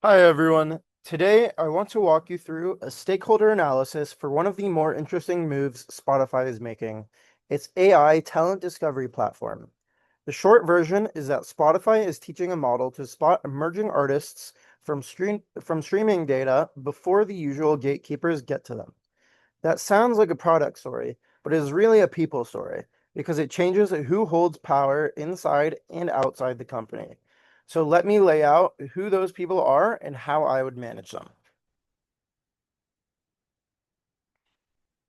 Hi, everyone. Today, I want to walk you through a stakeholder analysis for one of the more interesting moves Spotify is making, its AI talent discovery platform. The short version is that Spotify is teaching a model to spot emerging artists from streaming data before the usual gatekeepers get to them. That sounds like a product story, but it is really a people story because it changes who holds power inside and outside the company. So let me lay out who those people are and how I would manage them.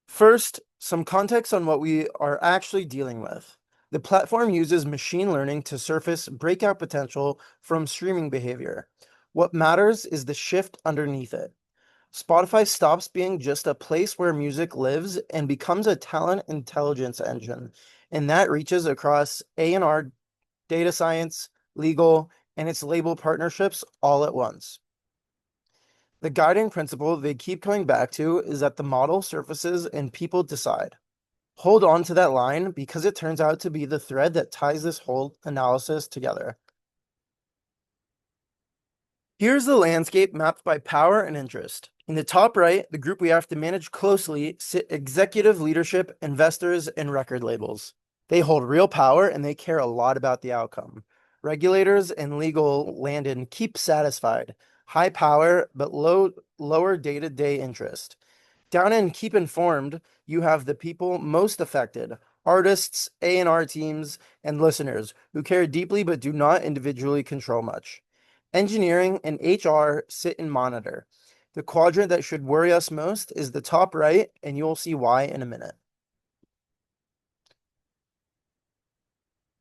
First, some context on what we are actually dealing with. The platform uses machine learning to surface breakout potential from streaming behavior. What matters is the shift underneath it. Spotify stops being just a place where music lives and becomes a talent intelligence engine, and that reaches across A&R, data science, legal, and its label partnerships all at once. The guiding principle they keep coming back to is that the model surfaces and people decide. Hold on to that line because it turns out to be the thread that ties this whole analysis together. Here's the landscape mapped by power and interest. In the top right, the group we have to manage closely sit executive leadership, investors, and record labels. They hold real power and they care a lot about the outcome. Regulators and legal land in keep satisfied, high power, but lower day-to-day interest. Down in keep informed, you have the people most affected, artists, A&R teams, and listeners who care deeply but do not individually control much. Engineering and HR sit and monitor. The quadrant that should worry us most is the top right, and you'll see why in a minute.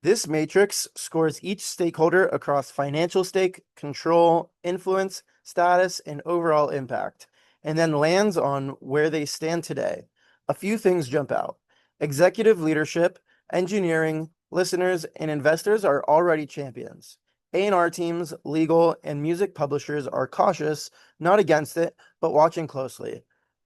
This matrix scores each stakeholder across financial stake, control, influence, status, and overall impact, and then lands on where they stand today. A few things jump out. Executive leadership, engineering, listeners, and investors are already champions. A&R teams, legal, and music publishers are cautious, not against it, but watching closely.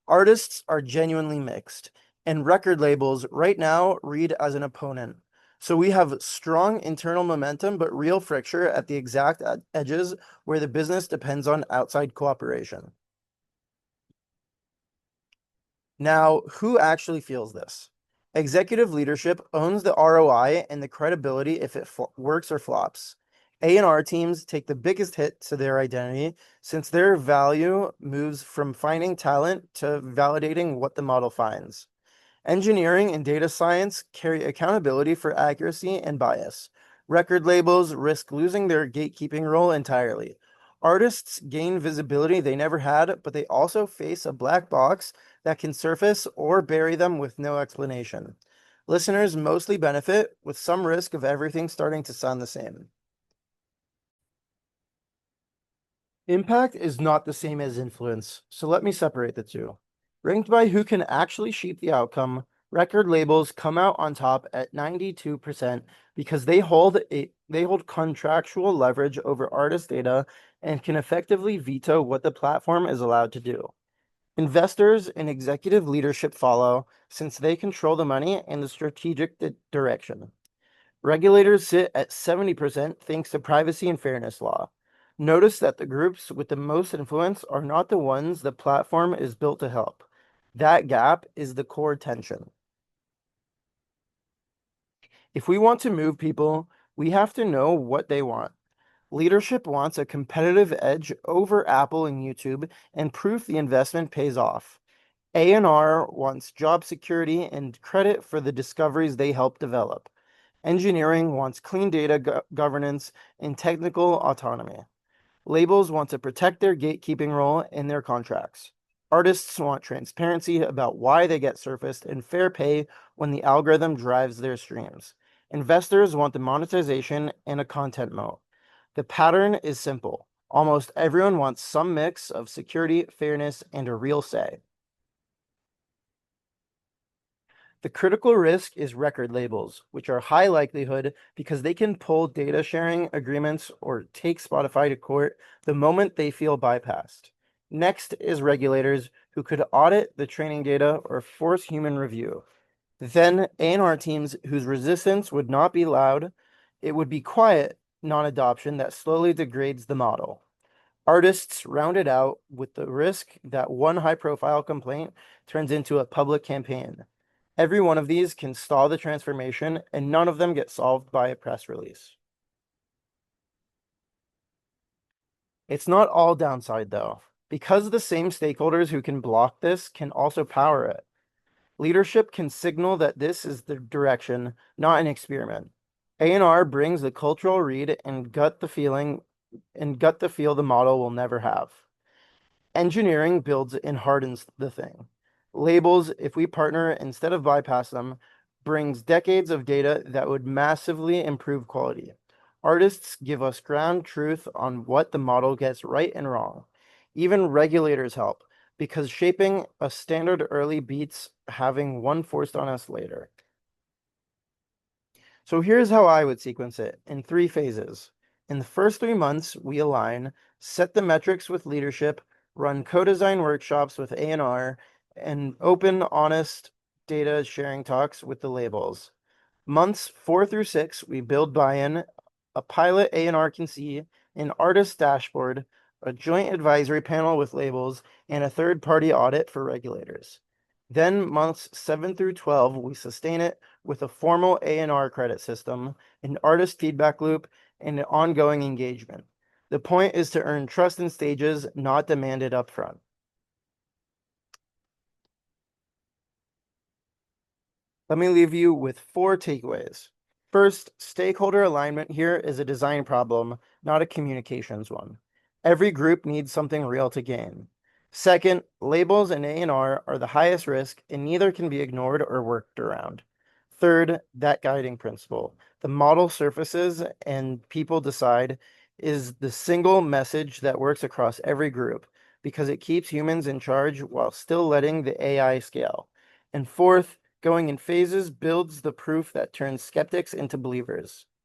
Artists are genuinely mixed, and record labels right now read as an opponent. So we have strong internal momentum, but real friction at the exact edges where the business depends on outside cooperation. Now, who actually feels this? Executive leadership owns the ROI and the credibility if it works or flops. A&R teams take the biggest hit to their identity since their value moves from finding talent to validating what the model finds. Engineering and data science carry accountability for accuracy and bias. Record labels risk losing their gatekeeping role entirely. Artists gain visibility they never had, but they also face a black box that can surface or bury them with no explanation. Listeners mostly benefit, with some risk of everything starting to sound the same. Impact is not the same as influence, so let me separate the two. Ranked by who can actually shape the outcome, record labels come out on top at 92% because they hold contractual leverage over artist data and can effectively veto what the platform is allowed to do. Investors and executive leadership follow since they control the money and the strategic direction. Regulators sit at 70% thanks to privacy and fairness law. Notice that the groups with the most influence are not the ones the platform is built to help. That gap is the core tension. If we want to move people, we have to know what they want. Leadership wants a competitive edge over Apple and YouTube and proof the investment pays off. A&R wants job security and credit for the discoveries they help develop. Engineering wants clean data governance and technical autonomy. Labels want to protect their gatekeeping role in their contracts. Artists want transparency about why they get surfaced and fair pay when the algorithm drives their streams. Investors want the monetization and a content moat. The pattern is simple. Almost everyone wants some mix of security, fairness, and a real say. The critical risk is record labels, which are high likelihood because they can pull data sharing agreements or take Spotify to court the moment they feel bypassed. Next is regulators who could audit the training data or force human review. Then A&R teams whose resistance would not be loud, it would be quiet non-adoption that slowly degrades the model. Artists round it out with the risk that one high-profile complaint turns into a public campaign. Every one of these can stall the transformation, and none of them get solved by a press release. It's not all downside, though, because the same stakeholders who can block this can also power it. Leadership can signal that this is the direction, not an experiment. A&R brings the cultural read and gut the feel the model will never have. Engineering builds and hardens the thing. Labels, if we partner instead of bypass them, brings decades of data that would massively improve quality. Artists give us ground truth on what the model gets right and wrong. Even regulators help, because shaping a standard early beats having one forced on us later. So here's how I would sequence it in 3 phases. In the first 3 months, we align, set the metrics with leadership, run co-design workshops with A&R, and open, honest data sharing talks with the labels. Months 4 through 6, we build buy-in, a pilot A&R can see, an artist dashboard, a joint advisory panel with labels, and a third-party audit for regulators. Then months 7 through 12, we sustain it with a formal A&R credit system, an artist feedback loop, and an ongoing engagement. The point is to earn trust in stages, not demand it upfront. Let me leave you with 4 takeaways. First, stakeholder alignment here is a design problem, not a communications one. Every group needs something real to gain. Second, labels and A&R are the highest risk, and neither can be ignored or worked around. Third, that guiding principle, the model surfaces and people decide, is the single message that works across every group because it keeps humans in charge while still letting the AI scale. And fourth, going in phases builds the proof that turns skeptics into believers.